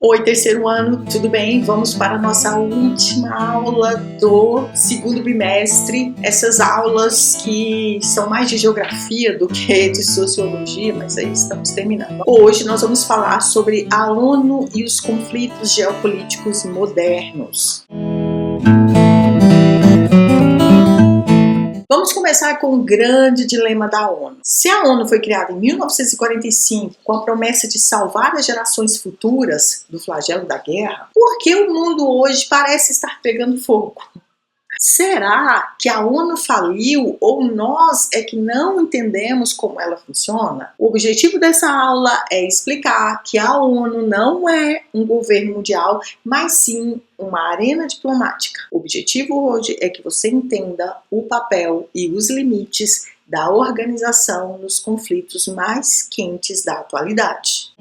Oi, terceiro ano, tudo bem? Vamos para a nossa última aula do segundo bimestre. Essas aulas que são mais de geografia do que de sociologia, mas aí estamos terminando. Hoje nós vamos falar sobre a ONU e os conflitos geopolíticos modernos. Vamos começar com o grande dilema da ONU. Se a ONU foi criada em 1945 com a promessa de salvar as gerações futuras do flagelo da guerra, por que o mundo hoje parece estar pegando fogo? Será que a ONU faliu ou nós é que não entendemos como ela funciona? O objetivo dessa aula é explicar que a ONU não é um governo mundial, mas sim uma arena diplomática. O objetivo hoje é que você entenda o papel e os limites da organização nos conflitos mais quentes da atualidade.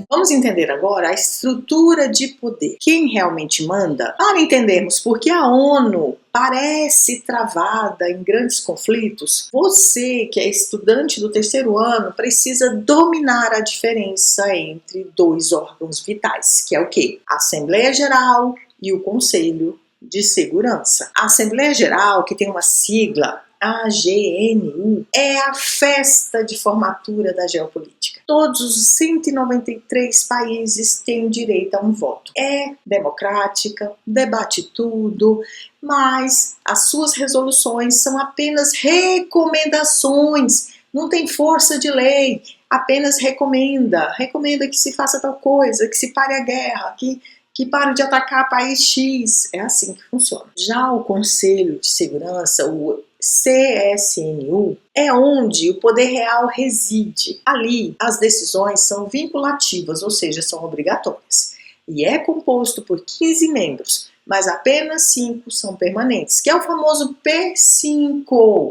Vamos entender agora a estrutura de poder. Quem realmente manda? Para entendermos por que a ONU parece travada em grandes conflitos, você, que é estudante do terceiro ano, precisa dominar a diferença entre dois órgãos vitais, que é o quê? A Assembleia Geral e o Conselho de Segurança. A Assembleia Geral, que tem uma sigla, a AGNU, é a festa de formatura da geopolítica. Todos os 193 países têm direito a um voto. É democrática, debate tudo, mas as suas resoluções são apenas recomendações, não tem força de lei, apenas recomenda que se faça tal coisa, que se pare a guerra, que pare de atacar país X. É assim que funciona. Já o Conselho de Segurança, o CSNU, é onde o poder real reside. Ali, as decisões são vinculativas, ou seja, são obrigatórias. E é composto por 15 membros, mas apenas 5 são permanentes, que é o famoso P5.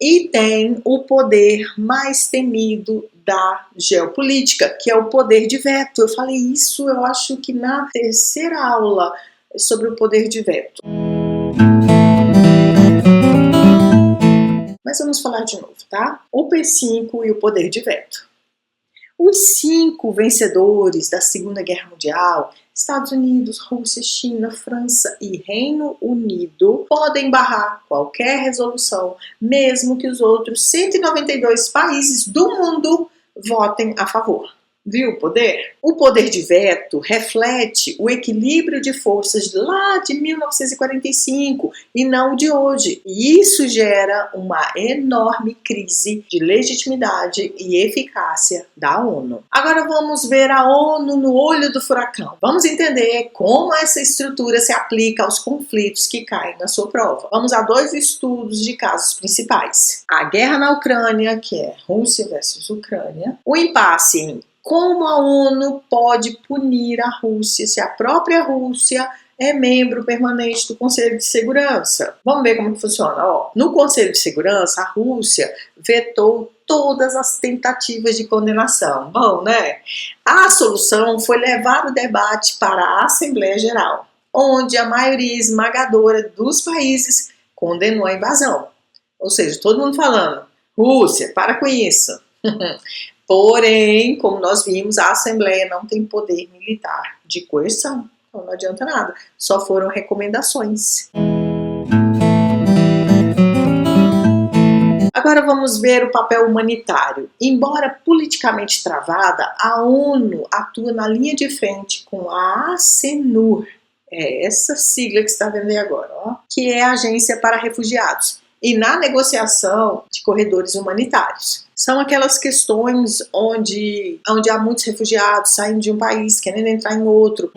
E tem o poder mais temido da geopolítica, que é o poder de veto. Eu falei isso, eu acho que na terceira aula sobre o poder de veto. Mas vamos falar de novo, tá? O P5 e o poder de veto. Os 5 vencedores da Segunda Guerra Mundial, Estados Unidos, Rússia, China, França e Reino Unido, podem barrar qualquer resolução, mesmo que os outros 192 países do mundo votem a favor. Viu o poder? O poder de veto reflete o equilíbrio de forças lá de 1945 e não de hoje. E isso gera uma enorme crise de legitimidade e eficácia da ONU. Agora vamos ver a ONU no olho do furacão. Vamos entender como essa estrutura se aplica aos conflitos que caem na sua prova. Vamos a 2 estudos de casos principais. A guerra na Ucrânia, que é Rússia versus Ucrânia. O impasse em como a ONU pode punir a Rússia se a própria Rússia é membro permanente do Conselho de Segurança? Vamos ver como que funciona. No Conselho de Segurança, a Rússia vetou todas as tentativas de condenação. Bom, né? A solução foi levar o debate para a Assembleia Geral, onde a maioria esmagadora dos países condenou a invasão. Ou seja, todo mundo falando, Rússia, para com isso. Porém, como nós vimos, a Assembleia não tem poder militar de coerção, então não adianta nada, só foram recomendações. Agora vamos ver o papel humanitário. Embora politicamente travada, a ONU atua na linha de frente com a ACNUR, é essa sigla que você está vendo aí agora, que é a Agência para Refugiados, e na negociação de corredores humanitários. São aquelas questões onde há muitos refugiados saindo de um país, querendo entrar em outro.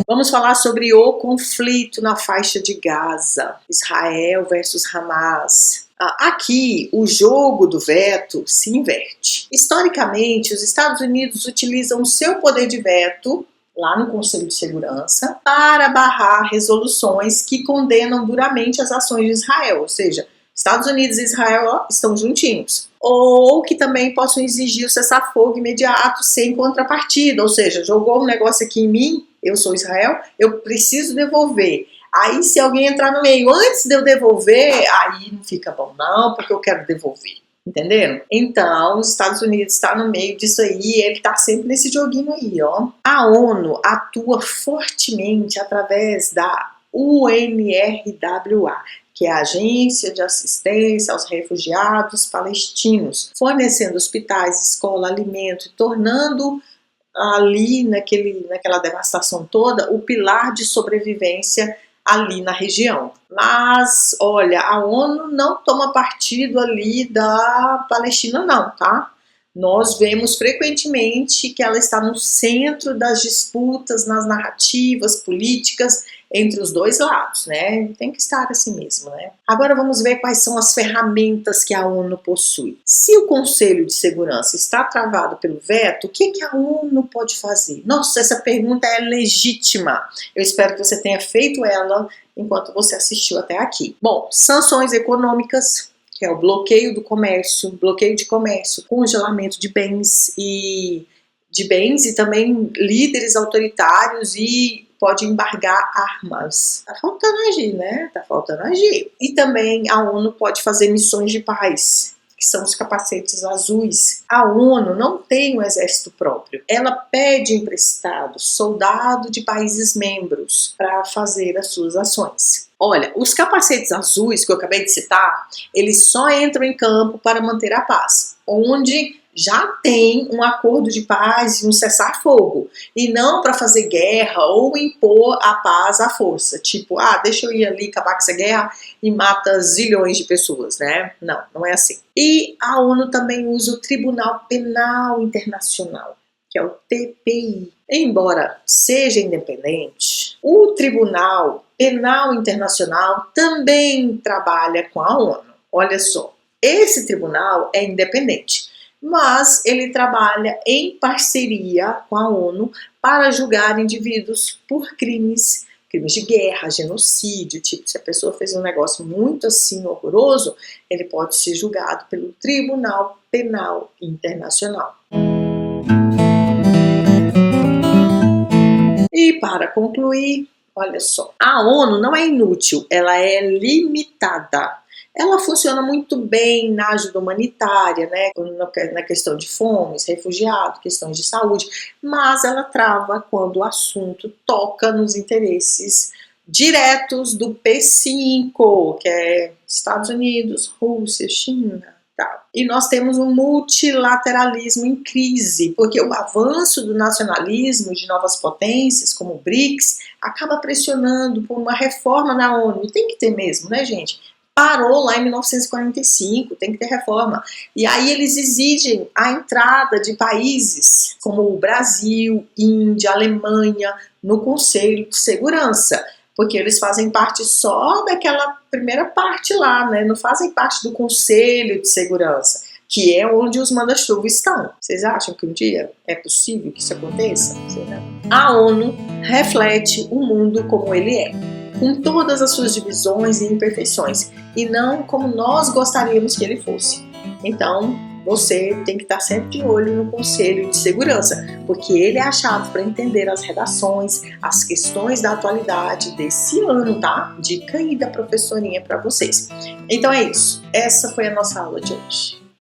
Vamos falar sobre o conflito na faixa de Gaza, Israel versus Hamas. Aqui, o jogo do veto se inverte. Historicamente, os Estados Unidos utilizam o seu poder de veto lá no Conselho de Segurança, para barrar resoluções que condenam duramente as ações de Israel, ou seja, Estados Unidos e Israel estão juntinhos, ou que também possam exigir o cessar-fogo imediato sem contrapartida, ou seja, jogou um negócio aqui em mim, eu sou Israel, eu preciso devolver. Aí se alguém entrar no meio antes de eu devolver, aí não fica bom não, porque eu quero devolver. Entenderam? Então, os Estados Unidos está no meio disso aí, ele está sempre nesse joguinho aí, ó. A ONU atua fortemente através da UNRWA, que é a Agência de Assistência aos Refugiados Palestinos, fornecendo hospitais, escola, alimento, tornando ali naquela devastação toda o pilar de sobrevivência ali na região. Mas, olha, a ONU não toma partido ali da Palestina não, tá? Nós vemos frequentemente que ela está no centro das disputas, nas narrativas políticas entre os dois lados, né? Tem que estar assim mesmo, né? Agora vamos ver quais são as ferramentas que a ONU possui. Se o Conselho de Segurança está travado pelo veto, o que a ONU pode fazer? Nossa, essa pergunta é legítima. Eu espero que você tenha feito ela enquanto você assistiu até aqui. Bom, sanções econômicas, que é o bloqueio do comércio, bloqueio de comércio, congelamento de bens e também líderes autoritários e pode embargar armas. Tá faltando agir, né? Tá faltando agir. E também a ONU pode fazer missões de paz, que são os capacetes azuis. A ONU não tem um exército próprio. Ela pede emprestado soldado de países membros para fazer as suas ações. Olha, os capacetes azuis que eu acabei de citar, eles só entram em campo para manter a paz, onde já tem um acordo de paz e um cessar-fogo, e não para fazer guerra ou impor a paz à força, tipo, deixa eu ir ali acabar com essa guerra e mata zilhões de pessoas, né? Não, não é assim. E a ONU também usa o Tribunal Penal Internacional, que é o TPI. Embora seja independente, o Tribunal Penal Internacional também trabalha com a ONU. Olha só, esse tribunal é independente, mas ele trabalha em parceria com a ONU para julgar indivíduos por crimes de guerra, genocídio, tipo, se a pessoa fez um negócio muito assim horroroso, ele pode ser julgado pelo Tribunal Penal Internacional. E para concluir, olha só, a ONU não é inútil, ela é limitada. Ela funciona muito bem na ajuda humanitária, né, na questão de fomes, refugiados, questões de saúde, mas ela trava quando o assunto toca nos interesses diretos do P5, que é Estados Unidos, Rússia, China. E nós temos um multilateralismo em crise, porque o avanço do nacionalismo de novas potências, como o BRICS, acaba pressionando por uma reforma na ONU. E tem que ter mesmo, né, gente? Parou lá em 1945, tem que ter reforma. E aí eles exigem a entrada de países como o Brasil, Índia, Alemanha, no Conselho de Segurança, porque eles fazem parte só daquela primeira parte lá, né? Não fazem parte do Conselho de Segurança, que é onde os manda-chuva estão. Vocês acham que um dia é possível que isso aconteça? A ONU reflete o mundo como ele é, com todas as suas divisões e imperfeições, e não como nós gostaríamos que ele fosse. Então, você tem que estar sempre de olho no Conselho de Segurança, porque ele é a chave para entender as redações, as questões da atualidade desse ano, tá? Dica aí da professorinha para vocês. Então é isso. Essa foi a nossa aula de hoje.